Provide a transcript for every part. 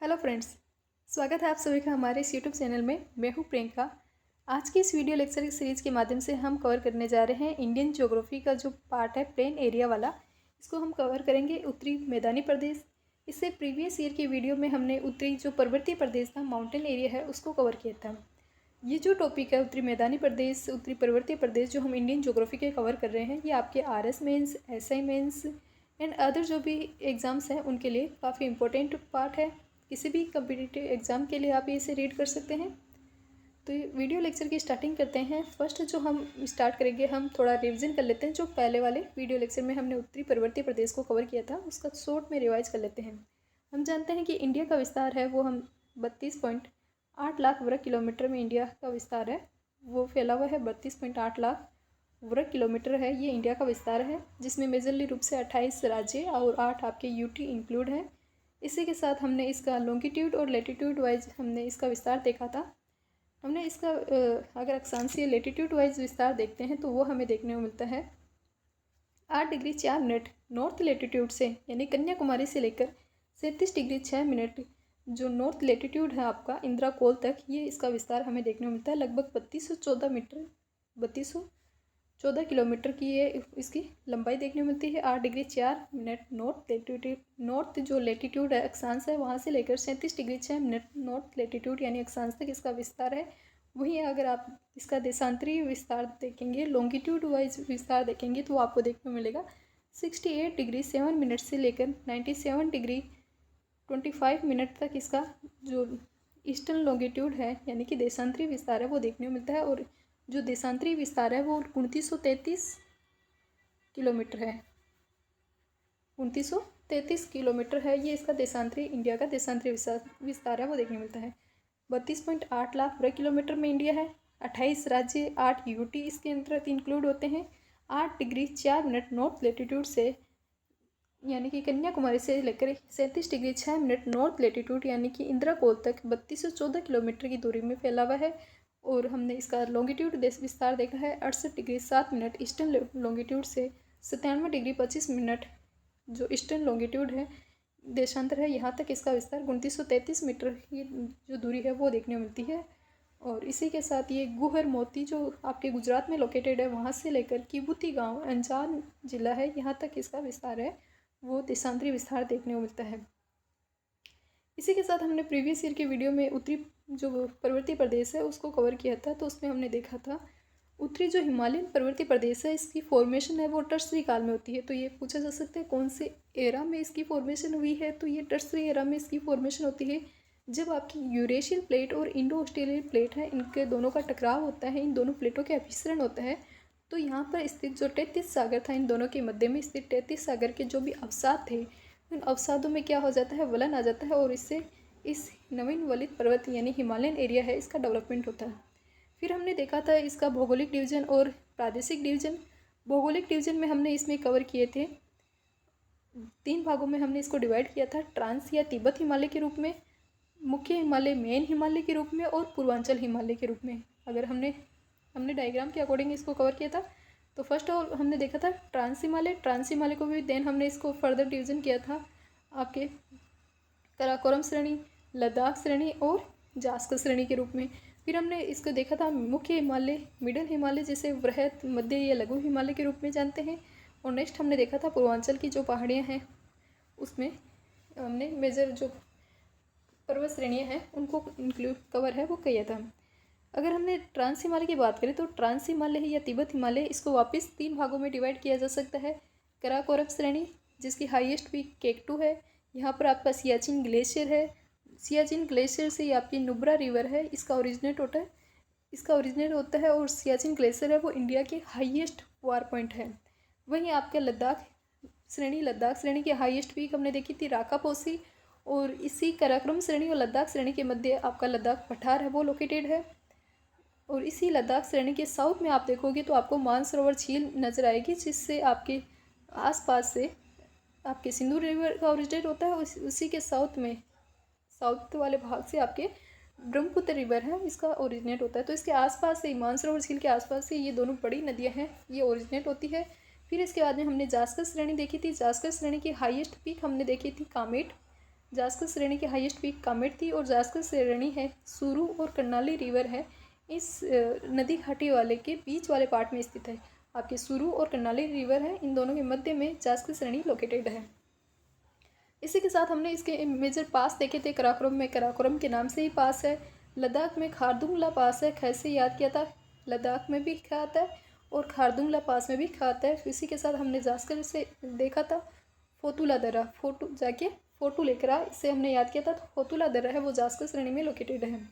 Hello friends, स्वागत है आप सभी का हमारे इस यूट्यूब चैनल में। मैं हूँ प्रियंका। आज की इस वीडियो लेक्चर की सीरीज़ के माध्यम से हम कवर करने जा रहे हैं इंडियन ज्योग्राफी का जो पार्ट है प्लेन एरिया वाला। इसको हम कवर करेंगे उत्तरी मैदानी प्रदेश। इससे प्रीवियस ईयर की वीडियो में हमने उत्तरी जो पर्वतीय प्रदेश था, माउंटेन एरिया है, उसको कवर किया था। ये जो टॉपिक है उत्तरी मैदानी प्रदेश, उत्तरी पर्वतीय प्रदेश, जो हम इंडियन ज्योग्राफी के कवर कर रहे हैं, ये आपके RS mains, SI mains and other जो भी एग्ज़ाम्स हैं उनके लिए काफ़ी इंपॉर्टेंट पार्ट है। किसी भी कम्पिटिटिव एग्ज़ाम के लिए आप इसे रीड कर सकते हैं। तो ये वीडियो लेक्चर की स्टार्टिंग करते हैं। फर्स्ट जो हम स्टार्ट करेंगे, हम थोड़ा रिवीजन कर लेते हैं। जो पहले वाले वीडियो लेक्चर में हमने उत्तरी पर्वतीय प्रदेश को कवर किया था, उसका शॉर्ट में रिवाइज कर लेते हैं। हम जानते हैं कि इंडिया का विस्तार है वो हम 32.8 लाख वर्ग किलोमीटर में इंडिया का विस्तार है, वो फैला हुआ है। 32.8 लाख वर्ग किलोमीटर है, ये इंडिया का विस्तार है, जिसमें मेजरली रूप से 28 राज्य और 8 आपके यूटी इंक्लूड हैं। इसी के साथ हमने इसका लॉन्गिट्यूड और लेटीट्यूड वाइज हमने इसका विस्तार देखा था। हमने इसका अगर अक्षांशीय लेटीट्यूड वाइज विस्तार देखते हैं तो वो हमें देखने को मिलता है 8 डिग्री 4 मिनट नॉर्थ लेटीट्यूड से, यानी कन्याकुमारी से लेकर 37 डिग्री 6 मिनट जो नॉर्थ लेटीट्यूड है आपका इंदिरा कोल तक, ये इसका विस्तार हमें देखने को मिलता है। लगभग 3214 किलोमीटर की ये इसकी लंबाई देखने को मिलती है। 8 degree 4 minute north latitude, north जो लेटीट्यूड है, अक्षांश है, वहाँ से लेकर 37 डिग्री 6 मिनट नॉर्थ लेटीट्यूड यानी अक्षांश तक इसका विस्तार है। वहीं अगर आप इसका देशांतरीय विस्तार देखेंगे, लॉन्गिट्यूड वाइज विस्तार देखेंगे, तो आपको देखने को मिलेगा 68 डिग्री 7 मिनट से लेकर 97 डिग्री 25 मिनट तक इसका जो ईस्टर्न लॉन्गिट्यूड है यानी कि देशांतरीय विस्तार है वो देखने को मिलता है। और जो देशांतरीय विस्तार है वो 2933 किलोमीटर है। 2933 किलोमीटर है, ये इसका देशांतरीय, इंडिया का देशांतरीय विस्तार है वो देखने को मिलता है। 32.8 लाख वर्ग किलोमीटर में इंडिया है। 28 राज्य, 8 यूटी इसके अंतर्गत इंक्लूड होते हैं। 8 डिग्री 4 मिनट नॉर्थ लेटीट्यूड से, यानी कि कन्याकुमारी से लेकर 37 डिग्री 6 मिनट नॉर्थ लेटीट्यूड यानी कि इंदिरा कोल तक 3214 किलोमीटर की दूरी में फैला हुआ है। और हमने इसका लॉन्गिट्यूड विस्तार देखा है 68 डिग्री 7 मिनट ईस्टर्न लॉन्गिट्यूड से 97 डिग्री 25 मिनट जो ईस्टर्न लॉन्गिट्यूड है, देशांतर है, यहाँ तक इसका विस्तार 2933 मीटर की जो दूरी है वो देखने को मिलती है। और इसी के साथ ये गुहर मोती जो आपके गुजरात में लोकेटेड है, वहाँ से लेकर किबुती गांव अंजार जिला है, यहाँ तक इसका विस्तार है वो देशांतरी विस्तार देखने को मिलता है। इसी के साथ हमने प्रीवियस ईयर की वीडियो में उत्तरी जो पर्वतीय प्रदेश है उसको कवर किया था। तो उसमें हमने देखा था उत्तरी जो हिमालयन पर्वतीय प्रदेश है, इसकी फॉर्मेशन है वो टर्सरी काल में होती है। तो ये पूछा जा सकता है कौन से एरा में इसकी फॉर्मेशन हुई है, तो ये टर्सरी एरा में इसकी फॉर्मेशन होती है जब आपकी यूरेशियन प्लेट और इंडो ऑस्ट्रेलियन प्लेट है, इनके दोनों का टकराव होता है, इन दोनों प्लेटों के अभिसरण होता है। तो यहाँ पर स्थित जो 33 सागर था, इन दोनों के मध्य में स्थित 33 सागर के जो भी अवसाद थे, उन अवसादों में क्या हो जाता है, वलन आ जाता है, और इससे इस नवीन वलित पर्वत यानी हिमालयन एरिया है, इसका डेवलपमेंट होता है। फिर हमने देखा था इसका भौगोलिक डिवीजन और प्रादेशिक डिवीजन। भौगोलिक डिवीजन में हमने इसमें कवर किए थे 3 भागों में हमने इसको डिवाइड किया था, ट्रांस या तिब्बत हिमालय के रूप में, मुख्य हिमालय मेन हिमालय के रूप में, और पूर्वांचल हिमालय के रूप में। अगर हमने डायग्राम के अकॉर्डिंग इसको कवर किया था। तो फर्स्ट ऑफ हमने देखा था ट्रांस हिमालय को भी देन हमने इसको फर्दर डिवीज़न किया था आपके काराकोरम श्रेणी, लद्दाख श्रेणी और जास्कर श्रेणी के रूप में। फिर हमने इसको देखा था मुख्य हिमालय, मिडल हिमालय, जिसे वृहद, मध्य या लघु हिमालय के रूप में जानते हैं। और नेक्स्ट हमने देखा था पूर्वांचल की जो पहाड़ियाँ हैं, उसमें हमने मेजर जो पर्वत श्रेणियाँ हैं उनको इंक्लूड कवर है वो किया था। अगर हमने ट्रांस हिमालय की बात करें तो ट्रांस हिमालय या तिब्बत हिमालय, इसको वापस 3 भागों में डिवाइड किया जा सकता है। काराकोरम श्रेणी जिसकी हाईएस्ट पीक केकटू है, यहाँ पर आपका सियाचिन ग्लेशियर है, सियाचिन ग्लेशियर से आपकी नुब्रा रिवर है, इसका ओरिजिनेट होता है, और सियाचिन ग्लेशियर है वो इंडिया के हाईएस्ट वार पॉइंट है। वहीं आपके लद्दाख श्रेणी की हाईएस्ट पीक हमने देखी थी राकापोसी, और इसी काराकोरम श्रेणी और लद्दाख श्रेणी के मध्य आपका लद्दाख पठार है वो लोकेटेड है। और इसी लद्दाख श्रेणी के साउथ में आप देखोगे तो आपको मानसरोवर झील नज़र आएगी, जिससे आपके आसपास से आपके सिंधु रिवर का ओरिजिनेट होता है, उसी के साउथ वाले भाग से आपके ब्रह्मपुत्र रिवर है, इसका ओरिजिनेट होता है। तो इसके आसपास से, मानसरोवर झील के आसपास से ये दोनों बड़ी नदियाँ हैं, ये ओरिजिनेट होती है। फिर इसके बाद में हमने जास्कर श्रेणी देखी थी। जास्कर श्रेणी की हाईएस्ट पीक हमने देखी थी कामेट, जास्कर श्रेणी की हाईएस्ट पीक कामेट थी और जास्कर श्रेणी है सुरू और कर्नाली रिवर है इस नदी घाटी वाले के बीच वाले पार्ट में स्थित है। आपके सुरू और कर्नाली रिवर है, इन दोनों के मध्य में जास्कर श्रेणी लोकेटेड है। इसी के साथ हमने इसके मेजर पास देखे थे। कराकोरम में कराकोरम के नाम से ही पास है। लद्दाख में खारदुंगला पास है, कैसे याद किया था, लद्दाख में भी खाता है और खारदुंगला पास में भी खाता है। इसी के साथ हमने जास्कर से देखा था फोतुला दर्रा, फोटू लेकर आ, इससे हमने याद किया था। तो फोतुला दर्रा है वो जास्कर श्रेणी में लोकेटेड है।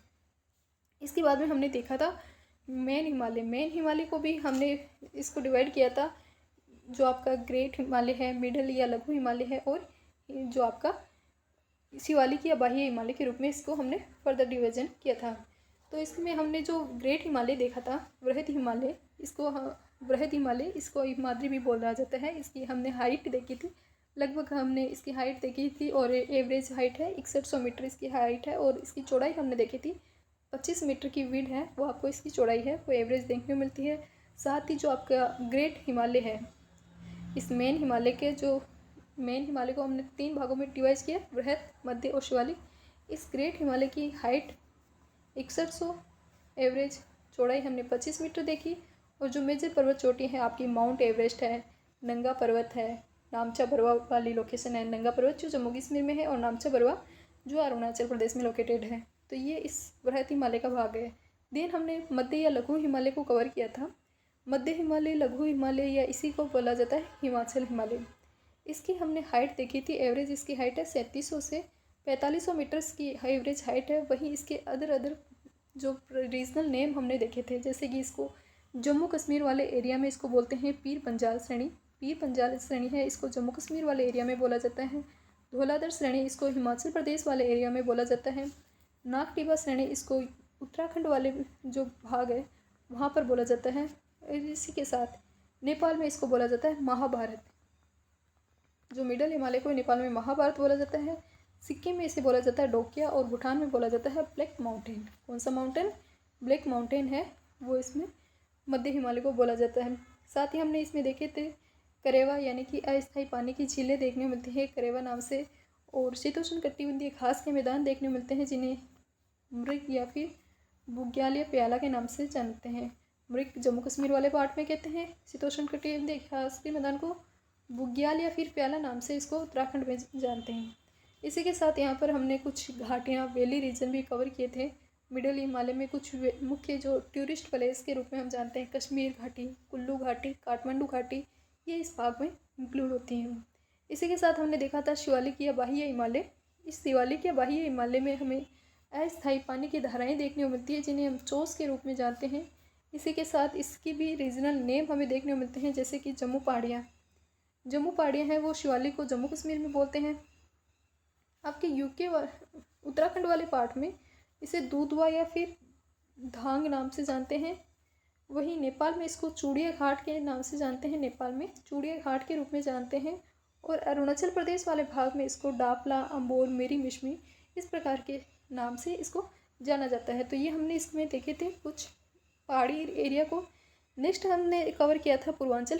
इसके बाद में हमने देखा था मेन हिमालय को भी हमने इसको डिवाइड किया था, जो आपका ग्रेट हिमालय है, मिडल या लघु हिमालय है, और जो आपका शिवालिक या बाह्य हिमालय के रूप में इसको हमने फर्दर डिवीजन किया था। तो इसमें हमने जो ग्रेट हिमालय देखा था, वृहद हिमालय इसको हिमाद्री भी बोला जाता है। इसकी हमने हाइट देखी थी, लगभग हमने इसकी हाइट देखी थी और एवरेज हाइट है 6100 मीटर इसकी हाइट है। और इसकी चौड़ाई हमने देखी थी 25 मीटर की विड्थ है, वो आपको इसकी चौड़ाई है वो एवरेज देखने को मिलती है। साथ ही जो आपका ग्रेट हिमालय है, इस मेन हिमालय को हमने 3 भागों में डिवाइड किया, वृहद, मध्य और शिवालिक। इस ग्रेट हिमालय की हाइट 6100, एवरेज चौड़ाई हमने 25 मीटर देखी। और जो मेजर पर्वत चोटी है आपकी माउंट एवरेस्ट है, नंगा पर्वत है, नामचा बरवा वाली लोकेशन है, नंगा पर्वत जो जम्मू कश्मीर में है और नामचा बरवा जो अरुणाचल प्रदेश में लोकेटेड है। तो ये इस वृहद हिमालय का भाग है। देन हमने मध्य या लघु हिमालय को कवर किया था। मध्य हिमालय, लघु हिमालय या इसी को बोला जाता है हिमाचल हिमालय। इसकी हमने हाइट देखी थी, एवरेज इसकी हाइट है 3700 से 4500 मीटर्स की एवरेज हाइट है। वहीं इसके अदर जो रीजनल नेम हमने देखे थे, जैसे कि इसको जम्मू कश्मीर वाले एरिया में इसको बोलते हैं पीर पंजाल श्रेणी है, इसको जम्मू कश्मीर वाले एरिया में बोला जाता है। धौलाधर श्रेणी इसको हिमाचल प्रदेश वाले एरिया में बोला जाता है। नाग टिब्बा श्रेणी इसको उत्तराखंड वाले जो भाग है वहाँ पर बोला जाता है। इसी के साथ नेपाल में इसको बोला जाता है महाभारत, जो मिडल हिमालय को नेपाल में महाभारत बोला जाता है। सिक्किम में इसे बोला जाता है डोकिया और भूटान में बोला जाता है ब्लैक माउंटेन। कौन सा माउंटेन? ब्लैक माउंटेन है वो इसमें मध्य हिमालय को बोला जाता है। साथ ही हमने इसमें देखे थे करेवा यानी कि अस्थायी पानी की झीलें देखने को मिलती है करेवा नाम से, और शीतोष्ण कटिबंधीय घास के मैदान देखने को मिलते हैं जिन्हें मृग या फिर बुग्याल या प्याला के नाम से जानते हैं। मृग जम्मू कश्मीर वाले पार्ट में कहते हैं, शीतोष्ण कटिबंधीय घास के मैदान को बुग्याल या फिर प्याला नाम से इसको उत्तराखंड में जानते हैं। इसी के साथ यहाँ पर हमने कुछ घाटियाँ, वैली रीजन भी कवर किए थे। मिडल हिमालय में कुछ मुख्य जो टूरिस्ट प्लेस के रूप में हम जानते हैं, कश्मीर घाटी, कुल्लू घाटी, काठमांडू घाटी, ये इस भाग में इंक्लूड होती हैं। इसी के साथ हमने देखा था शिवालिक या बाह्य हिमालय। इस शिवालिक या बाह्य हिमालय में हमें अस्थायी पानी की धाराएं देखने को मिलती है जिन्हें हम चोस के रूप में जानते हैं। इसी के साथ इसकी भी रीजनल नेम हमें देखने को मिलते हैं, जैसे कि जम्मू पहाड़ियाँ हैं वो शिवालिक को जम्मू कश्मीर में बोलते हैं। आपके यूके उत्तराखंड वाले पार्ट में इसे दूधवा या फिर धांग नाम से जानते हैं। वहीं नेपाल में इसको चूड़िया घाट के नाम से जानते हैं, नेपाल में चूड़िया घाट के रूप में जानते हैं। और अरुणाचल प्रदेश वाले भाग में इसको डापला, अम्बोर, मेरी मिश्मी इस प्रकार के नाम से इसको जाना जाता है। तो ये हमने इसमें देखे थे कुछ पहाड़ी एरिया को। नेक्स्ट हमने कवर किया था पूर्वांचल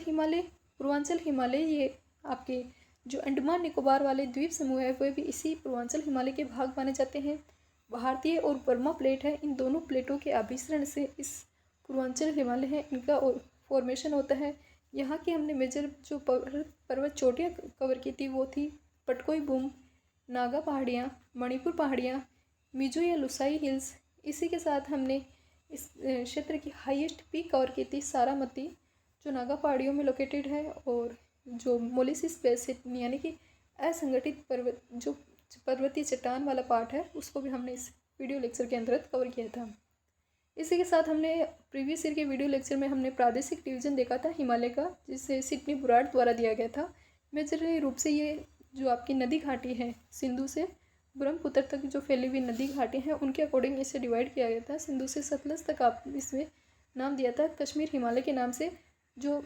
हिमालय ये आपके जो अंडमान निकोबार वाले द्वीप समूह है वह भी इसी पूर्वांचल हिमालय के भाग माने जाते हैं। भारतीय और बर्मा प्लेट है, इन दोनों प्लेटों के आभिसरण से इस पूर्वांचल हिमालय है इनका फॉर्मेशन होता है। यहाँ की हमने मेजर जो पर्वत चोटियाँ कवर की थी वो थी पटकोई बूम, नागा पहाड़ियाँ, मणिपुर पहाड़ियाँ, मिजो या लुसाई हिल्स। इसी के साथ हमने इस क्षेत्र की हाईएस्ट पीक कवर की थी सारामती, जो नागा पहाड़ियों में लोकेटेड है। और जो मोलिसिस बेसिन यानी कि असंगठित पर्वतीय चट्टान वाला पार्ट है उसको भी हमने इस वीडियो लेक्चर के अंतर्गत कवर किया था। इसी के साथ हमने प्रीवियस ईयर के वीडियो लेक्चर में हमने प्रादेशिक डिवीजन देखा था हिमालय का, जिसे सिडनी बुराड द्वारा दिया गया था। मेजरली रूप से ये जो आपकी नदी घाटी है सिंधु से ब्रह्मपुत्र तक जो फैली हुई नदी घाटी हैं उनके अकॉर्डिंग इसे डिवाइड किया गया था। सिंधु से सतलज तक आप इसमें नाम दिया था कश्मीर हिमालय के नाम से, जो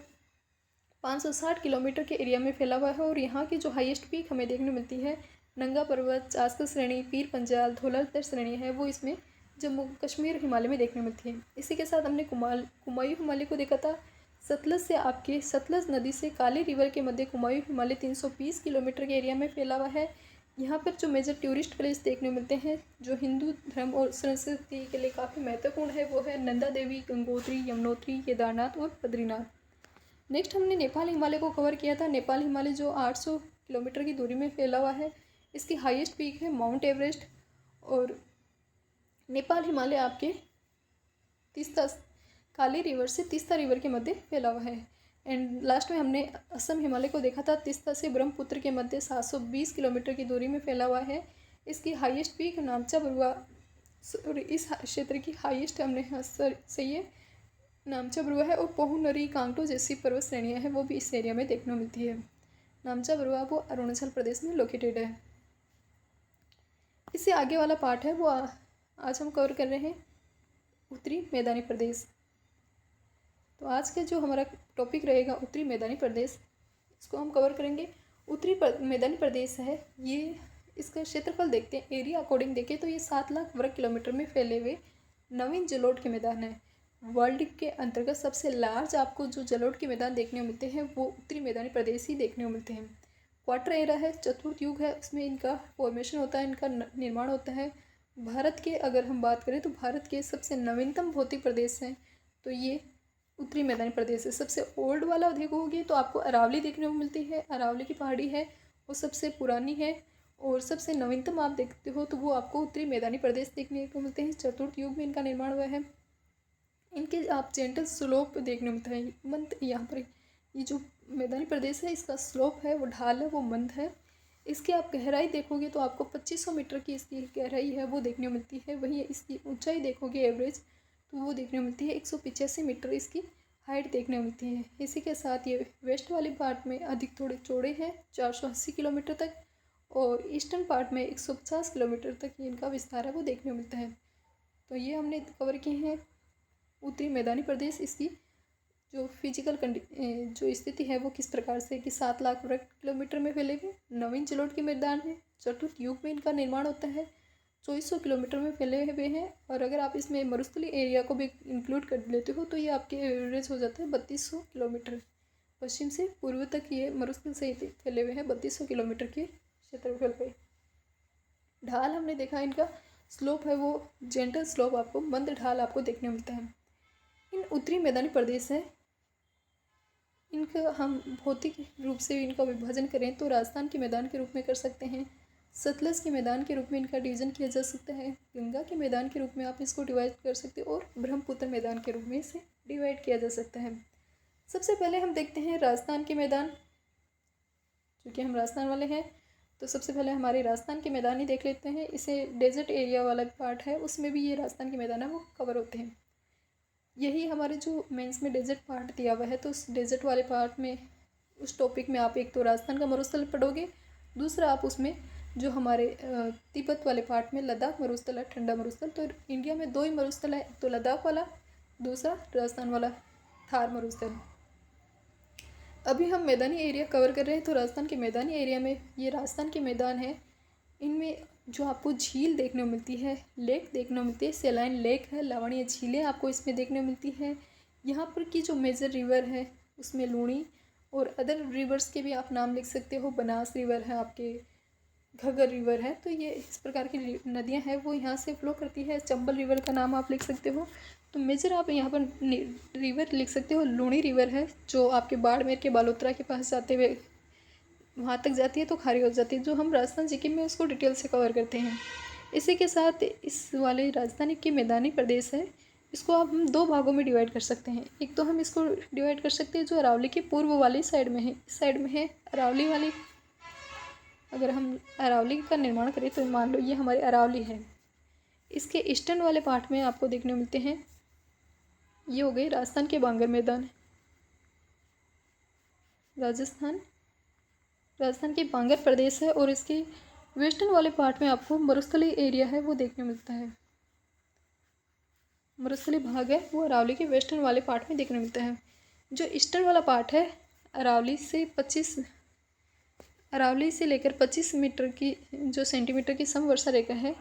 560 किलोमीटर के एरिया में फैला हुआ है। और यहाँ की जो हाईएस्ट पीक हमें देखने मिलती है नंगा पर्वत, जास्कर श्रेणी, पीर पंजाल, धौलाधर श्रेणी है वो इसमें जम्मू कश्मीर हिमालय में देखने मिलती है। इसी के साथ हमने कुमायूं हिमालय को देखा था। सतलज से आपके सतलज नदी से काली रिवर के मध्य कुमायूं हिमालय 320 किलोमीटर के एरिया में फैला हुआ है। यहाँ पर जो मेजर टूरिस्ट प्लेस देखने को मिलते हैं जो हिंदू धर्म और संस्कृति के लिए काफ़ी महत्वपूर्ण है वो है नंदा देवी, गंगोत्री, यमुनोत्री, केदारनाथ और बद्रीनाथ। नेक्स्ट हमने नेपाल हिमालय को कवर किया था। नेपाल हिमालय जो 800 किलोमीटर की दूरी में फैला हुआ है, इसकी हाईएस्ट पीक है माउंट एवरेस्ट। और नेपाल हिमालय आपके तीस्ता काली रिवर से तीस्ता रिवर के मध्य फैला हुआ है। एंड लास्ट में हमने असम हिमालय को देखा था, तीस्ता से ब्रह्मपुत्र के मध्य 720 किलोमीटर की दूरी में फैला हुआ है। इसकी हाईएस्ट पीक नामचा बरुआ, और इस क्षेत्र की हाईएस्ट हमने सही है नामचा बरुआ है। और पोहुनरी, कांगटो जैसी पर्वत श्रेणियाँ हैं वो भी इस एरिया में देखने को मिलती है। नामचा बरुआ वो अरुणाचल प्रदेश में लोकेटेड है। इससे आगे वाला पार्ट है वो आज हम कवर कर रहे हैं उत्तरी मैदानी प्रदेश। तो आज का जो हमारा टॉपिक रहेगा उत्तरी मैदानी प्रदेश, इसको हम कवर करेंगे। उत्तरी मैदानी प्रदेश है ये, इसका क्षेत्रफल देखते हैं, एरिया अकॉर्डिंग देखें तो ये 7 लाख वर्ग किलोमीटर में फैले हुए नवीन जलोढ़ के मैदान है। वर्ल्ड के अंतर्गत सबसे लार्ज आपको जो जलोढ़ के मैदान देखने को मिलते हैं वो उत्तरी मैदानी प्रदेश ही देखने को मिलते हैं। क्वार्टर एरा है, चतुर्थ युग है, उसमें इनका फॉर्मेशन होता है, इनका निर्माण होता है। भारत के अगर हम बात करें तो भारत के सबसे नवीनतम भौतिक प्रदेश हैं तो ये उत्तरी मैदानी प्रदेश है। सबसे ओल्ड वाला देखोगे तो आपको अरावली देखने को मिलती है। अरावली की पहाड़ी है वो सबसे पुरानी है। और सबसे नवीनतम आप देखते हो तो वो आपको उत्तरी मैदानी प्रदेश देखने को मिलते हैं। चतुर्थ युग में इनका निर्माण हुआ है। इनके आप जेंटल स्लोप देखने को मिलता है मंद। यहाँ पर ये जो मैदानी प्रदेश है इसका स्लोप है वो ढाल है वो मंद है। इसकी आप गहराई देखोगे तो आपको 2500 मीटर की इसकी गहराई है वो देखने को मिलती है। वहीं इसकी ऊंचाई देखोगे एवरेज तो वो देखने को मिलती है 185 मीटर इसकी हाइट देखने को मिलती है। इसी के साथ ये वेस्ट वाली पार्ट में अधिक थोड़े चौड़े हैं 480 किलोमीटर तक, और ईस्टर्न पार्ट में 150 किलोमीटर तक इनका विस्तार है वो देखने को मिलता है। तो ये हमने कवर किए हैं उत्तरी मैदानी प्रदेश। इसकी जो फिजिकल जो स्थिति है वो किस प्रकार से कि 7 लाख वर्ग किलोमीटर में फैले हुए नवीन जलोढ़ के मैदान है। चतुर्थ युग में इनका निर्माण होता है। 2400 किलोमीटर में फैले हुए हैं। और अगर आप इसमें मरुस्थली एरिया को भी इंक्लूड कर लेते हो तो ये आपके एवरेज हो जाता है 3200 किलोमीटर। पश्चिम से पूर्व तक ये मरुस्थल से फैले हुए हैं 3200 किलोमीटर के क्षेत्रफल पे। ढाल हमने देखा, इनका स्लोप है वो जेंटल स्लोप, आपको मंद ढाल आपको देखने को मिलता है। इन उत्तरी मैदानी प्रदेश है, इनका हम भौतिक रूप से इनका विभाजन करें तो राजस्थान के मैदान के रूप में कर सकते हैं, सतलज के मैदान के रूप में इनका डिवीज़न किया जा सकता है, गंगा के मैदान के रूप में आप इसको डिवाइड कर सकते हो, और ब्रह्मपुत्र मैदान के रूप में इसे डिवाइड किया जा सकता है। सबसे पहले हम देखते हैं राजस्थान के मैदान। क्योंकि हम राजस्थान वाले हैं तो सबसे पहले हमारे राजस्थान के मैदान ही देख लेते हैं। इसे डेजर्ट एरिया वाला पार्ट है उसमें भी ये राजस्थान के मैदान है वो कवर होते हैं। यही हमारे जो मेंस में डेजर्ट पार्ट दिया हुआ है तो उस डेजर्ट वाले पार्ट में उस टॉपिक में आप एक तो राजस्थान का मरुस्थल पढ़ोगे, दूसरा आप उसमें जो हमारे तिब्बत वाले पार्ट में लद्दाख मरुस्थल है, ठंडा मरुस्थल। तो इंडिया में 2 ही मरुस्थल है, एक तो लद्दाख वाला, दूसरा राजस्थान वाला थार मरुस्थल। अभी हम मैदानी एरिया कवर कर रहे हैं तो राजस्थान के मैदानी एरिया में ये राजस्थान के मैदान है। इनमें जो आपको झील देखने को मिलती है, लेक देखने को मिलती है, सेलाइन लेक है, लवणीय झीलें आपको इसमें देखने को मिलती है। यहाँ पर की जो मेजर रिवर है उसमें लूणी और अदर रिवर्स के भी आप नाम लिख सकते हो। बनास रिवर है, आपके घग्गर रिवर है, तो ये इस प्रकार की नदियाँ हैं वो यहाँ से फ्लो करती है। चंबल रिवर का नाम आप लिख सकते हो। तो मेजर आप यहाँ पर रिवर लिख सकते हो। लूणी रिवर है जो आपके बाड़मेर के बालोतरा के पास जाते हुए वहाँ तक जाती है तो खारी हो जाती है, जो हम राजस्थान जी में उसको डिटेल से कवर करते हैं। इसी के साथ इस वाले राजधानी के मैदानी प्रदेश है, इसको आप हम 2 भागों में डिवाइड कर सकते हैं। एक तो हम इसको डिवाइड कर सकते हैं जो अरावली के पूर्व वाली साइड में है, इस साइड में है अरावली वाली। अगर हम अरावली का निर्माण करें तो मान लो ये हमारी अरावली है। इसके ईस्टर्न वाले पार्ट में आपको देखने मिलते हैं, ये हो गए राजस्थान के बांगर मैदान। राजस्थान के बांगर प्रदेश है और इसके वेस्टर्न वाले पार्ट में आपको मरुस्थली एरिया है वो देखने मिलता है। मरुस्थली भाग है वो अरावली के वेस्टर्न वाले पार्ट में देखने मिलता है। जो ईस्टर्न वाला पार्ट है अरावली से लेकर 25 मीटर की जो सेंटीमीटर की समवर्षा रेखा है,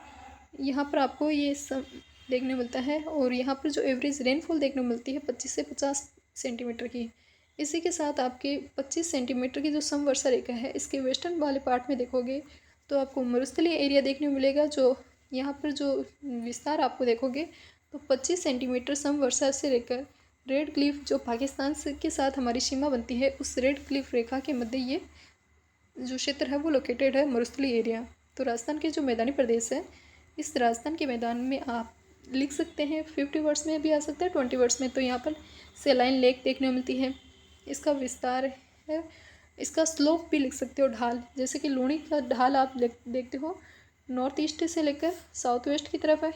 यहाँ पर आपको ये सब देखने मिलता है। और यहाँ पर जो एवरेज रेनफॉल देखने को मिलती है 25 से 50 सेंटीमीटर की। इसी के साथ आपके 25 सेंटीमीटर की जो समवर्षा रेखा है इसके वेस्टर्न वाले पार्ट में देखोगे तो आपको मरुस्थलीय एरिया देखने को मिलेगा। जो यहाँ पर जो विस्तार आपको देखोगे तो 25 सेंटीमीटर समवर्षा से लेकर रेड क्लिफ जो पाकिस्तान से के साथ हमारी सीमा बनती है, उस रेड क्लिफ रेखा के मध्य ये जो क्षेत्र है वो लोकेटेड है, मरुस्थलीय एरिया। तो राजस्थान के जो मैदानी प्रदेश है, इस राजस्थान के मैदान में आप लिख सकते हैं 50 वर्ड्स में भी आ सकता है, 20 वर्ड्स में। तो यहाँ पर सेलाइन लेक देखने को मिलती है, इसका विस्तार है, इसका स्लोप भी लिख सकते हो, ढाल, जैसे कि लूणी का ढाल आप देखते हो नॉर्थ ईस्ट से लेकर साउथ वेस्ट की तरफ है,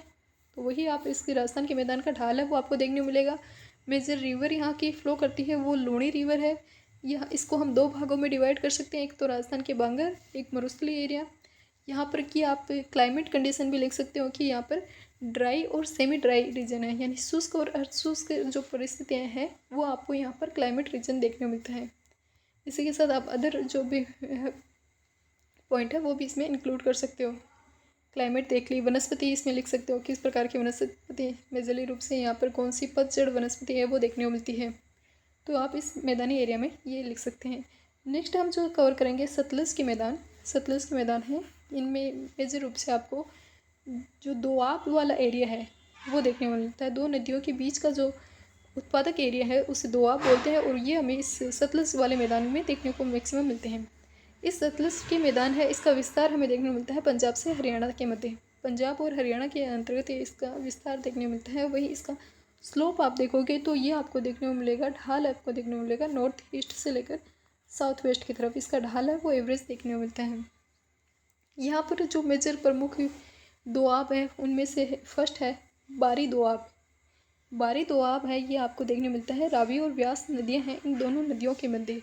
तो वही आप इसके राजस्थान के मैदान का ढाल है वो आपको देखने को मिलेगा। मेजर रिवर यहाँ की फ्लो करती है वो लूणी रिवर है। यह इसको हम 2 भागों में डिवाइड कर सकते हैं, एक तो राजस्थान के बांगर, एक मरुस्थलीय एरिया। यहाँ पर कि आप क्लाइमेट कंडीशन भी लिख सकते हो कि यहाँ पर ड्राई और सेमी ड्राई रीजन है, यानी शुष्क और अर्धशुष्क जो परिस्थितियाँ हैं वो आपको यहाँ पर क्लाइमेट रीजन देखने को मिलता है। इसी के साथ आप अदर जो भी पॉइंट है वो भी इसमें इंक्लूड कर सकते हो। क्लाइमेट देख ली, वनस्पति इसमें लिख सकते हो किस प्रकार की वनस्पति मेजरली रूप से यहाँ पर कौन सी पतझड़ वनस्पति है वो देखने को मिलती है, तो आप इस मैदानी एरिया में ये लिख सकते हैं। नेक्स्ट हम जो कवर करेंगे सतलज के मैदान। सतलज के मैदान हैं, इनमें मेजर रूप से आपको जो दोआब वाला एरिया है वो देखने को मिलता है। 2 नदियों के बीच का जो उत्पादक एरिया है उसे दोआब बोलते हैं, और ये हमें इस सतलज वाले मैदान में देखने को मैक्सिमम मिलते हैं। इस सतलज के मैदान है, इसका विस्तार हमें देखने को मिलता है पंजाब से हरियाणा के मध्य, पंजाब और हरियाणा के अंतर्गत इसका विस्तार देखने को मिलता है। वही इसका स्लोप आप देखोगे तो ये आपको देखने को मिलेगा, ढाल आपको देखने को मिलेगा नॉर्थ ईस्ट से लेकर साउथ वेस्ट की तरफ इसका ढाल है वो एवरेज देखने को मिलता है। यहाँ पर जो मेजर प्रमुख दोआब है उनमें से फर्स्ट है बारी दोआब। बारी दोआब है ये आपको देखने मिलता है, रावी और व्यास नदियाँ हैं, इन दोनों नदियों के मध्य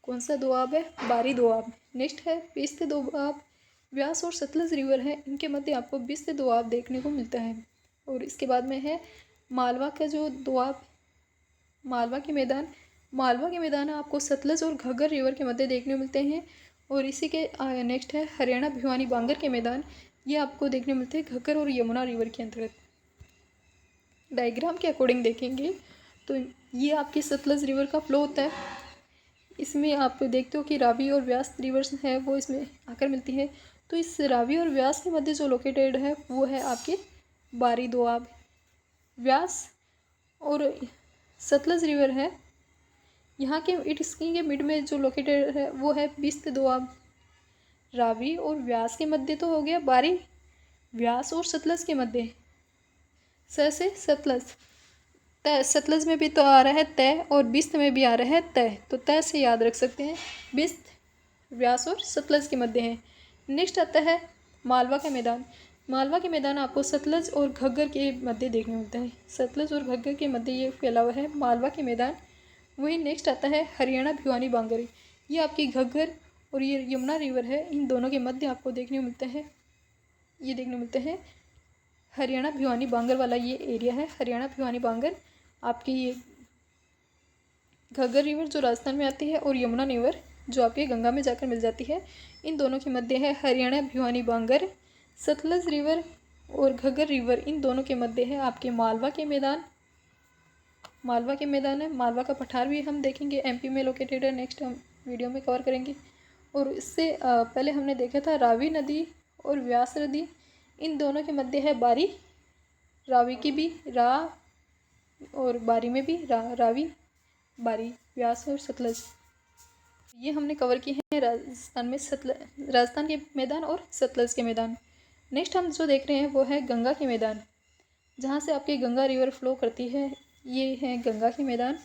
कौन सा दोआब है, बारी दोआब। नेक्स्ट है बिस्त दोआब, व्यास और सतलज रिवर है, इनके मध्य आपको बिस्त दोआब देखने को मिलता है। और इसके बाद में है मालवा का जो दोआब, मालवा के मैदान। मालवा के मैदान आपको सतलज और घग्गर रिवर के मध्य देखने को मिलते हैं। और इसी के नेक्स्ट है हरियाणा भिवानी बांगर के मैदान, ये आपको देखने को मिलते हैं घग्गर और यमुना रिवर के अंतर्गत। डायग्राम के अकॉर्डिंग देखेंगे तो ये आपकी सतलज रिवर का फ्लो होता है, इसमें आप देखते हो कि रावी और व्यास रिवर्स है वो इसमें आकर मिलती है। तो इस रावी और व्यास के मध्य जो लोकेटेड है वो है आपके बारी दोआब। व्यास और सतलज रिवर है, यहाँ के इसकी के मिड में जो लोकेटेड है वो है बिस्त दोआब। रावी और व्यास के मध्य तो हो गया बारी, व्यास और सतलज के मध्य स से सतलज, तय सतलज में भी तो आ रहा है तय और बिस्त में भी आ रहा है तय, तो तय से याद रख सकते हैं, बिस्त व्यास और सतलज के मध्य है। नेक्स्ट आता है मालवा का मैदान। मालवा के मैदान आपको सतलज और घग्गर के मध्य देखने को मिलता है, सतलज और घग्गर के मध्य ये फैला हुआ है मालवा के मैदान। वही नेक्स्ट आता है हरियाणा भिवानी बांगर, ये आपकी घग्गर और ये यमुना रिवर है, इन दोनों के मध्य आपको देखने को मिलता है, ये देखने को मिलते हैं हरियाणा भिवानी बांगर वाला ये एरिया है। हरियाणा भिवानी बांगर आपकी ये घग्गर रिवर जो राजस्थान में आती है और यमुना रिवर जो आपके गंगा में जाकर मिल जाती है, इन दोनों के मध्य है हरियाणा भिवानी बांगर। सतलज रिवर और घग्गर रिवर इन दोनों के मध्य है आपके मालवा के मैदान। मालवा के मैदान है, मालवा का पठार भी हम देखेंगे, एमपी में लोकेटेड है, नेक्स्ट हम वीडियो में कवर करेंगे। और इससे पहले हमने देखा था रावी नदी और व्यास नदी, इन दोनों के मध्य है बारी, रावी की भी रा और बारी में भी रावी, बारी, व्यास और सतलज, ये हमने कवर किए हैं राजस्थान में राजस्थान के मैदान और सतलज के मैदान। नेक्स्ट हम जो देख रहे हैं वो है गंगा के मैदान, जहाँ से आपकी गंगा रिवर फ्लो करती है, ये है गंगा के मैदान।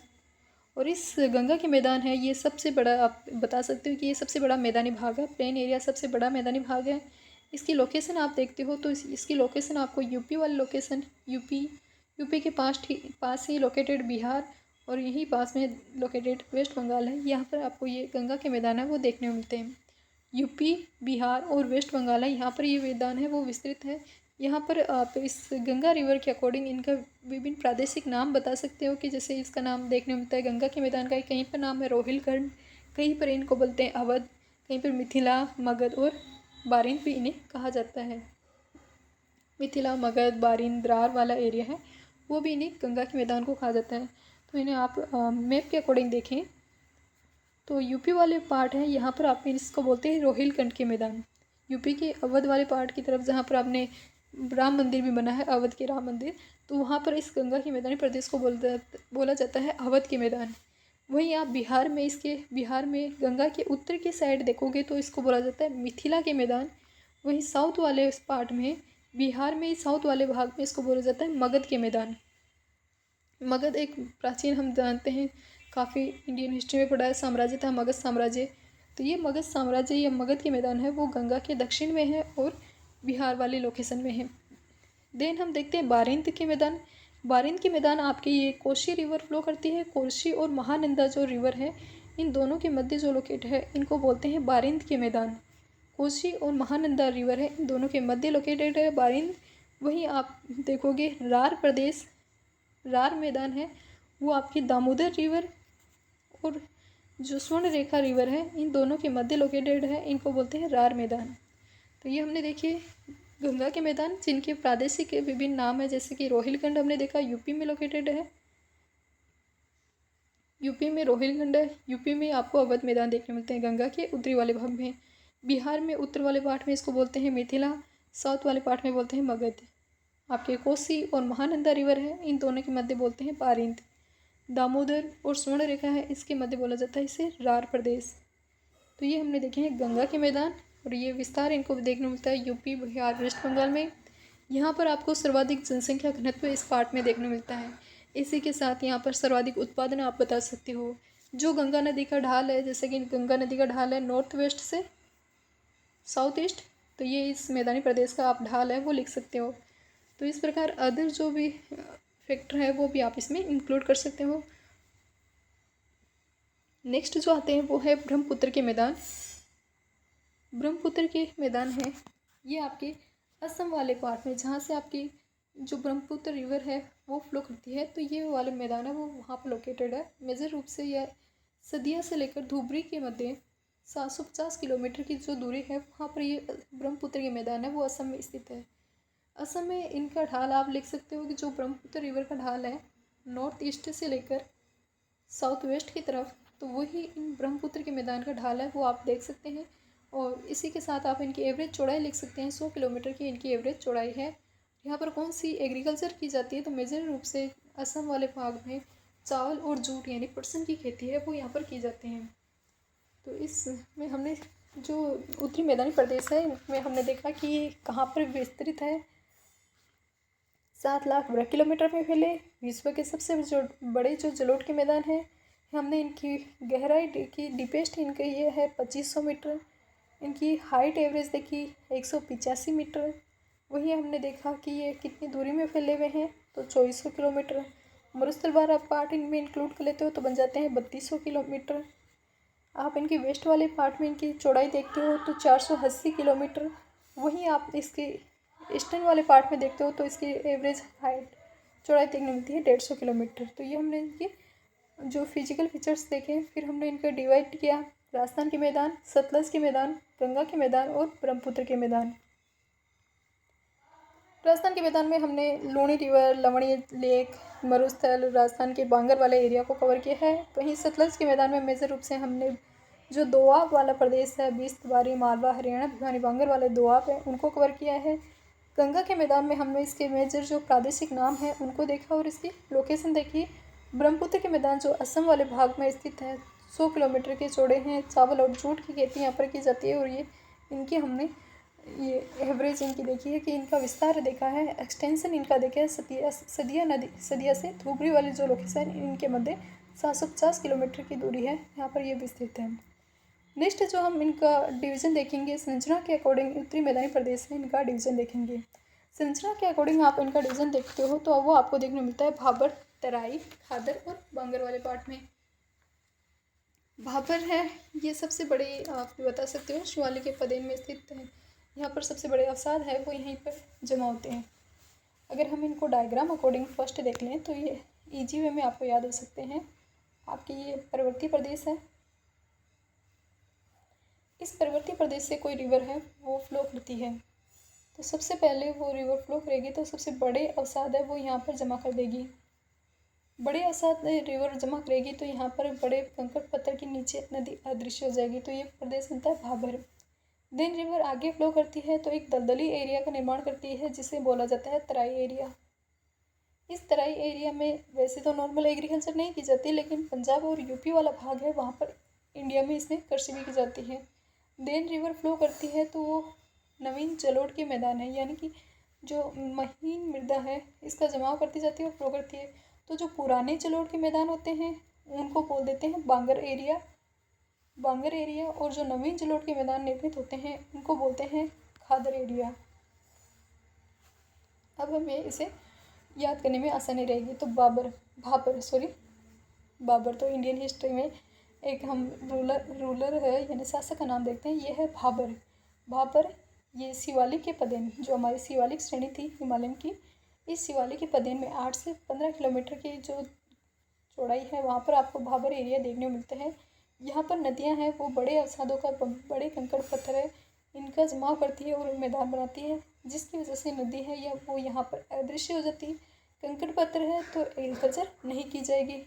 और इस गंगा के मैदान है ये सबसे बड़ा, आप बता सकते हो कि ये सबसे बड़ा मैदानी भाग है, प्लेन एरिया सबसे बड़ा मैदानी भाग है। इसकी लोकेशन आप देखते हो तो इसकी लोकेशन आपको यूपी वाली लोकेशन, यूपी के पास ही लोकेटेड बिहार और यहीं पास में लोकेटेड वेस्ट बंगाल है। यहाँ पर आपको ये गंगा के मैदान है वो देखने को मिलते हैं, यूपी, बिहार और वेस्ट बंगाल है, यहाँ पर ये मैदान है वो विस्तृत है। यहाँ पर आप इस गंगा रिवर के अकॉर्डिंग इनका विभिन्न प्रादेशिक नाम बता सकते हो कि जैसे इसका नाम देखने को मिलता है गंगा के मैदान का, कहीं पर नाम है रोहिलखंड, कहीं पर इनको बोलते हैं अवध, कहीं पर मिथिला, मगध और बारिन भी इन्हें कहा जाता है। मिथिला, मगध, बारिन, द्रार वाला एरिया है वो भी इन्हें गंगा के मैदान को कहा जाता है। तो इन्हें आप मैप के अकॉर्डिंग देखें तो यूपी वाले पार्ट है, यहाँ पर आप इसको बोलते हैं रोहिलखंड के मैदान, यूपी के अवध वाले पार्ट की तरफ, जहाँ पर आपने राम मंदिर भी बना है, अवध के राम मंदिर, तो वहाँ पर इस गंगा के मैदानी प्रदेश को बोला जाता है अवध के मैदान। वहीं आप बिहार में गंगा के उत्तर की साइड देखोगे तो इसको बोला जाता है मिथिला के मैदान। वहीं साउथ वाले इस पार्ट में, बिहार में साउथ वाले भाग में इसको बोला जाता है मगध के मैदान। मगध एक प्राचीन, हम जानते हैं काफ़ी इंडियन हिस्ट्री में पढ़ा है, साम्राज्य था मगध साम्राज्य। तो ये मगध साम्राज्य या मगध के मैदान है वो गंगा के दक्षिण में है और बिहार वाले लोकेशन में है। देन हम देखते हैं बारिंद के मैदान। बारिंद के मैदान आपके ये कोसी रिवर फ्लो करती है। कोसी और महानंदा जो रिवर है, इन दोनों के मध्य जो लोकेट है, इनको बोलते हैं बारिंद के मैदान। कोसी और महानंदा रिवर है, इन दोनों के मध्य लोकेटेड है बारिंद। वहीं आप देखोगे रार मैदान है, वो आपकी दामोदर रिवर और जो स्वर्ण रेखा रिवर है, इन दोनों के मध्य लोकेटेड है, इनको बोलते हैं रार मैदान। तो ये हमने देखिए गंगा के मैदान, जिनके प्रादेशिक विभिन्न नाम है, जैसे कि रोहिलखंड हमने देखा यूपी में लोकेटेड है, यूपी में रोहिलखंड है। यूपी में आपको अवध मैदान देखने मिलते हैं गंगा के उत्तरी वाले भाग में। बिहार में उत्तर वाले पार्ट में इसको बोलते हैं मिथिला, साउथ वाले पार्ट में बोलते हैं मगध। आपके कोसी और महानंदा रिवर है, इन दोनों के मध्य बोलते हैं बारिंद। दामोदर और स्वर्ण रेखा है, इसके मध्य बोला जाता है इसे रार प्रदेश। तो ये हमने देखे हैं गंगा के मैदान, और ये विस्तार इनको भी देखने मिलता है यूपी, बिहार, वेस्ट बंगाल में। यहाँ पर आपको सर्वाधिक जनसंख्या घनत्व इस पार्ट में देखने मिलता है। इसी के साथ यहाँ पर सर्वाधिक उत्पादन आप बता सकते हो। जो गंगा नदी का ढाल है, जैसे कि गंगा नदी का ढाल है नॉर्थ वेस्ट से साउथ ईस्ट, तो ये इस मैदानी प्रदेश का आप ढाल है वो लिख सकते हो। तो इस प्रकार अदर जो भी फैक्टर है वो भी आप इसमें इंक्लूड कर सकते हो। नेक्स्ट जो आते हैं वो है ब्रह्मपुत्र के मैदान। ब्रह्मपुत्र के मैदान है ये आपके असम वाले पार्ट में, जहाँ से आपकी जो ब्रह्मपुत्र रिवर है वो फ्लो करती है, तो ये वाले मैदान है वो वहाँ पर लोकेटेड है। मेजर रूप से यह सदिया से लेकर धुबरी के मध्य 750 किलोमीटर की जो दूरी है, वहाँ पर ये ब्रह्मपुत्र के मैदान है वो असम में स्थित है। असम में इनका ढाल आप लिख सकते हो कि जो ब्रह्मपुत्र रिवर का ढाल है नॉर्थ ईस्ट से लेकर साउथ वेस्ट की तरफ, तो वही इन ब्रह्मपुत्र के मैदान का ढाल है वो आप देख सकते हैं। और इसी के साथ आप इनकी एवरेज चौड़ाई लिख सकते हैं, 100 किलोमीटर की इनकी एवरेज चौड़ाई है। यहाँ पर कौन सी एग्रीकल्चर की जाती है, तो मेजर रूप से असम वाले भाग में चावल और जूट यानी पटसन की खेती है वो यहाँ पर की जाती हैं। तो इसमें हमने जो उत्तरी मैदानी प्रदेश है इसमें हमने देखा कि ये कहाँ पर विस्तृत है। 7 लाख वर्ग किलोमीटर में फैले विश्व के सबसे जो बड़े जो जलोढ़ के मैदान है, हमने इनकी गहराई की डीपेस्ट इनका ये है 2500 मीटर। इनकी हाइट एवरेज देखी 185 मीटर। वहीं हमने देखा कि ये कितनी दूरी में फैले हुए हैं, तो 2400 किलोमीटर। मरुस्थल वाला पार्ट इनमें इंक्लूड कर लेते हो तो बन जाते हैं 3200 किलोमीटर। आप इनके वेस्ट वाले पार्ट में इनकी चौड़ाई देखते हो तो 480 किलोमीटर। वहीं आप इसके ईस्टर्न वाले पार्ट में देखते हो तो इसकी एवरेज हाइट चौड़ाई देखने मिलती है 150 किलोमीटर। तो ये हमने इनकी जो फिजिकल फीचर्स देखे, फिर हमने इनका डिवाइड किया राजस्थान के मैदान, सतलज के मैदान, गंगा के मैदान और ब्रह्मपुत्र के मैदान। राजस्थान के मैदान में हमने लूणी रिवर, लवणी लेक, मरुस्थल, राजस्थान के बांगर वाले एरिया को कवर किया है। वहीं सतलज के मैदान में मेजर रूप से हमने जो दोआब वाला प्रदेश है, बीस्त, बारी, मालवा, हरियाणा, भिवानी, बांगर वाले दोआब हैं उनको कवर किया है। गंगा के मैदान में हमने इसके मेजर जो प्रादेशिक नाम हैं उनको देखा और इसकी लोकेशन देखी। ब्रह्मपुत्र के मैदान जो असम वाले भाग में स्थित है, 100 किलोमीटर के चौड़े हैं। चावल और जूट की खेती यहाँ पर की जाती है और ये इनकी हमने ये एवरेज इनकी देखी है कि इनका विस्तार देखा है, एक्सटेंशन इनका देखा है। सदिया से धुबरी वाली जो लोकेशन इनके मध्य 750 किलोमीटर की दूरी है, यहाँ पर ये विस्तृत है। नेक्स्ट जो हम इनका डिवीज़न देखेंगे संरचना के अकॉर्डिंग, उत्तरी मैदानी प्रदेश में इनका डिवीज़न देखेंगे। संरचना के अकॉर्डिंग आप इनका डिवीज़न देखते हो तो वो आपको देखने मिलता है भाबर, तराई, खादर और बांगर वाले पार्ट में। भाबर है ये सबसे बड़े, आप बता सकते हो शिवालिक के पदेन में स्थित है। यहाँ पर सबसे बड़े अवसाद है वो यहीं पर जमा होते हैं। अगर हम इनको डायग्राम अकॉर्डिंग फर्स्ट देख लें तो ये ईजी वे में आपको याद हो सकते हैं। आपकी ये पर्वतीय प्रदेश है, इस पर्वतीय प्रदेश से कोई रिवर है वो फ्लो करती है, तो सबसे पहले वो रिवर फ्लो करेगी तो सबसे बड़े अवसाद है वो यहाँ पर जमा कर देगी। बड़े अवसाद रिवर जमा करेगी तो यहाँ पर बड़े कंकड़ पत्थर के नीचे नदी अदृश्य हो जाएगी, तो ये प्रदेश बनता है भाबर। देन रिवर आगे फ्लो करती है तो एक दलदली एरिया का निर्माण करती है जिसे बोला जाता है तराई एरिया। इस तराई एरिया में वैसे तो नॉर्मल एग्रीकल्चर नहीं की जाती, लेकिन पंजाब और यूपी वाला भाग है वहाँ पर इंडिया में इसमें कृषि भी की जाती है। देन रिवर फ्लो करती है तो वो नवीन जलोढ़ के मैदान है, यानी कि जो महीन मृदा है इसका जमाव करती जाती है और फ्लो करती है। तो जो पुराने जलोढ़ के मैदान होते हैं उनको बोल देते हैं बांगर एरिया, और जो नवीन जलोढ़ के मैदान निर्मित होते हैं उनको बोलते हैं खादर एरिया। अब हमें इसे याद करने में आसानी रहेगी। तो बाबर तो इंडियन हिस्ट्री में एक हम रूलर है यानी शासक का नाम देखते हैं, ये है भाबर। ये शिवालिक के पदेन, जो हमारी शिवालिक श्रेणी थी हिमालय की, इस शिवालिक के पदेन में 8 से 15 किलोमीटर की जो चौड़ाई है वहाँ पर आपको भाबर एरिया देखने को मिलता है। यहाँ पर नदियाँ हैं वो बड़े अवसादों का, बड़े कंकड़ पत्थर है, इनका जमाव करती है और मैदान बनाती है, जिसकी वजह से नदी है या वो यहाँ पर अदृश्य हो जाती है। कंकड़ पत्थर है तो एग्रीकल्चर नहीं की जाएगी।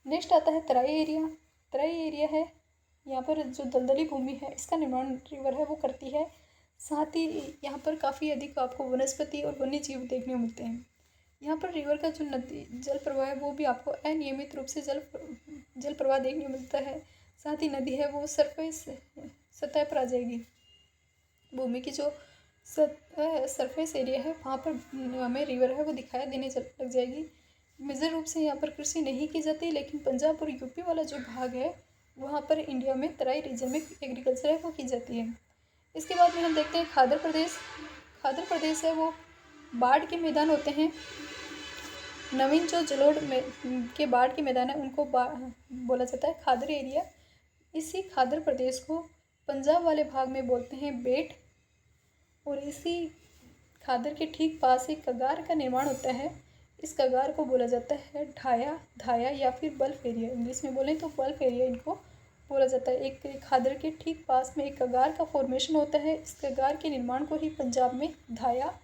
नेक्स्ट आता है तराई एरिया। तराई एरिया है, यहाँ पर जो दलदली भूमि है इसका निर्माण रिवर है वो करती है। साथ ही यहाँ पर काफ़ी अधिक आपको वनस्पति और वन्य जीव देखने को मिलते हैं। यहाँ पर रिवर का जो नदी जल प्रवाह है वो भी आपको अनियमित रूप से जल प्रवाह देखने को मिलता है। साथ ही नदी है वो सतह पर आ जाएगी। भूमि की जो सरफेस एरिया है वहाँ पर हमें रिवर है वो दिखाई देने लग जाएगी। मेजर रूप से यहाँ पर कृषि नहीं की जाती, लेकिन पंजाब और यूपी वाला जो भाग है वहाँ पर इंडिया में तराई रीजन में एग्रीकल्चर है वो की जाती है। इसके बाद में हम देखते हैं खादर प्रदेश। खादर प्रदेश है वो बाढ़ के मैदान होते हैं। नवीन जो जलोढ़ में के बाढ़ के मैदान है उनको बोला जाता है खादर एरिया। इसी खादर प्रदेश को पंजाब वाले भाग में बोलते हैं बेट, और इसी खादर के ठीक पास एक कगार का निर्माण होता है। इस कगार को बोला जाता है धाया या फिर बल्फ एरिया। इंग्लिश में बोलें तो बल्फ एरिया इनको बोला जाता है। एक खादर के ठीक पास में एक कगार का फॉर्मेशन होता है। इस कगार के निर्माण को ही पंजाब में धाया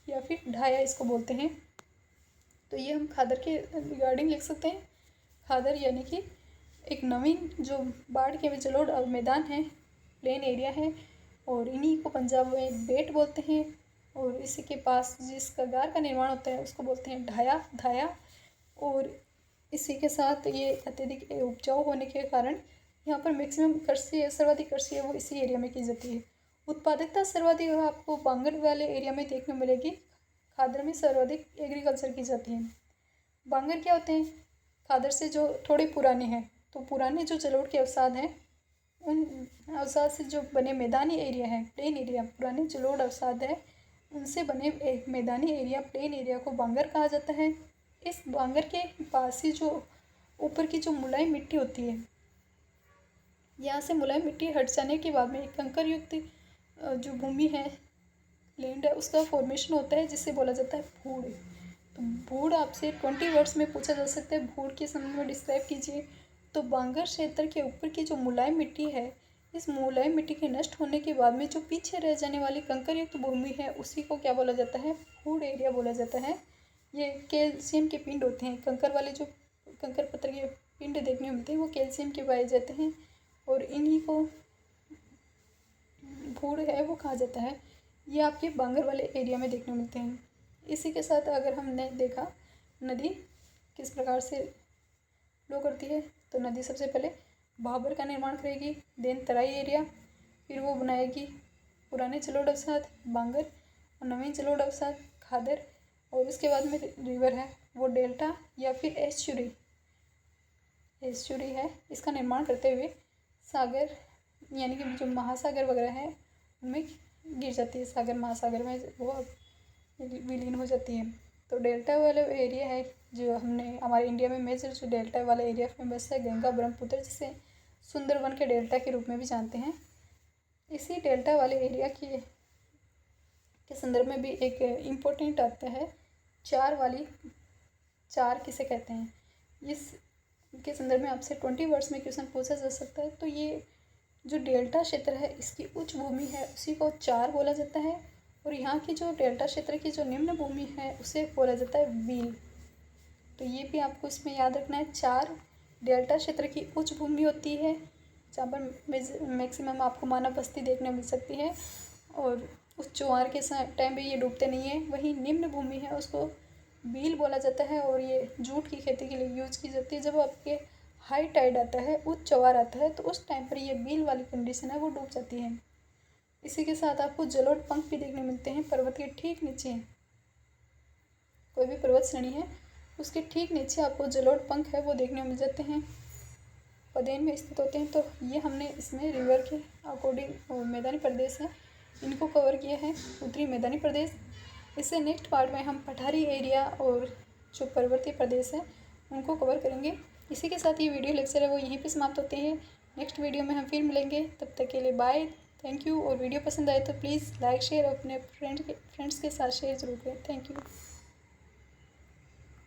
या फिर ढाया इसको बोलते हैं। तो ये हम खादर के रिगार्डिंग लिख सकते हैं। खादर यानी कि एक नवीन जो बाढ़ के जलोढ़ मैदान है, प्लेन एरिया है, और इन्हीं को पंजाब में बेट बोलते हैं। और इसी के पास जिस कगार का निर्माण होता है उसको बोलते हैं धाया। और इसी के साथ ये अत्यधिक उपजाऊ होने के कारण यहाँ पर मैक्सिमम सर्वाधिक कृषि है वो इसी एरिया में की जाती है। उत्पादकता सर्वाधिक आपको बांगर वाले एरिया में देखने मिलेगी। खादर में सर्वाधिक एग्रीकल्चर की जाती है। बांगर क्या होते हैं? खादर से जो थोड़े पुराने हैं, तो पुराने जो जलोढ़ के अवसाद हैं उन अवसाद से जो बने मैदानी एरिया है, प्लेन एरिया, पुराने जलोढ़ अवसाद है उनसे बने एक मैदानी एरिया, प्लेन एरिया को बांगर कहा जाता है। इस बांगर के पास ही जो ऊपर की जो मुलायम मिट्टी होती है, यहाँ से मुलायम मिट्टी हट जाने के बाद में एक कंकर युक्त जो भूमि है, लैंड है, उसका फॉर्मेशन होता है जिसे बोला जाता है भूड़। तो भूड़ आपसे 20 वर्ड्स में पूछा जा सकता है, भूड़ के संबंध में डिस्क्राइब कीजिए। तो बांगर क्षेत्र के ऊपर की जो मुलायम मिट्टी है, इस मुलायम मिट्टी के नष्ट होने के बाद में जो पीछे रह जाने वाली कंकर युक्त भूमि है उसी को क्या बोला जाता है? भूड़ एरिया बोला जाता है। ये कैल्शियम के पिंड होते हैं, कंकर वाले जो कंकर पत्थर के पिंड देखने को मिलते हैं वो कैल्शियम के पाए जाते हैं, और इन्हीं को भूड़ है वो कहा जाता है। ये आपके बांगर वाले एरिया में देखने को मिलते हैं। इसी के साथ अगर हमने देखा नदी किस प्रकार से फ्लो करती है, तो नदी सबसे पहले भाबर का निर्माण करेगी, देन तराई एरिया, फिर वो बनाएगी पुराने जलोढ़ अवसाद बांगर और नवीन जलोढ़ अवसाद खादर, और उसके बाद में रिवर है वो डेल्टा या फिर एस्चुरी है। इसका निर्माण करते हुए सागर यानी कि जो महासागर वगैरह है उनमें गिर जाती है, सागर महासागर में वो विलीन हो जाती है। तो डेल्टा वाला एरिया है जो हमने हमारे इंडिया में मेजर जो डेल्टा वाला एरिया फेमस है गंगा ब्रह्मपुत्र, जिसे सुंदरवन के डेल्टा के रूप में भी जानते हैं। इसी डेल्टा वाले एरिया के संदर्भ में भी एक इम्पोर्टेंट आता है चार किसे कहते हैं, इस के संदर्भ में आपसे 20 वर्ड्स में क्वेश्चन पूछा जा सकता है। तो ये जो डेल्टा क्षेत्र है इसकी उच्च भूमि है उसी को चार बोला जाता है, और यहाँ की जो डेल्टा क्षेत्र की जो निम्न भूमि है उसे बोला जाता है व्हील। तो ये भी आपको इसमें याद रखना है। चार डेल्टा क्षेत्र की उच्च भूमि होती है जहाँ पर मैक्सिमम आपको मानव बस्ती देखने मिल सकती है और उस ज्वार के टाइम पे ये डूबते नहीं है। वहीं निम्न भूमि है उसको बील बोला जाता है और ये जूट की खेती के लिए यूज की जाती है। जब आपके हाई टाइड आता है, उच्च ज्वार आता है, तो उस टाइम पर ये बील वाली कंडीशन है वो डूब जाती है। इसी के साथ आपको जलोढ़ पंख भी देखने मिलते हैं पर्वत के ठीक नीचे। कोई भी पर्वत श्रेणी है उसके ठीक नीचे आपको जलोढ़ पंख है वो देखने मिल जाते हैं, पदेन में स्थित होते हैं। तो ये हमने इसमें रिवर के अकॉर्डिंग मैदानी प्रदेश है इनको कवर किया है, उत्तरी मैदानी प्रदेश। इससे नेक्स्ट पार्ट में हम पठारी एरिया और जो पर्वतीय प्रदेश है उनको कवर करेंगे। इसी के साथ ये वीडियो लेक्चर है वो यहीं पे समाप्त होते हैं। नेक्स्ट वीडियो में हम फिर मिलेंगे, तब तक के लिए बाय, थैंक यू। और वीडियो पसंद आए तो प्लीज़ लाइक शेयर और अपने फ्रेंड्स के साथ शेयर जरूर करें। Thank you.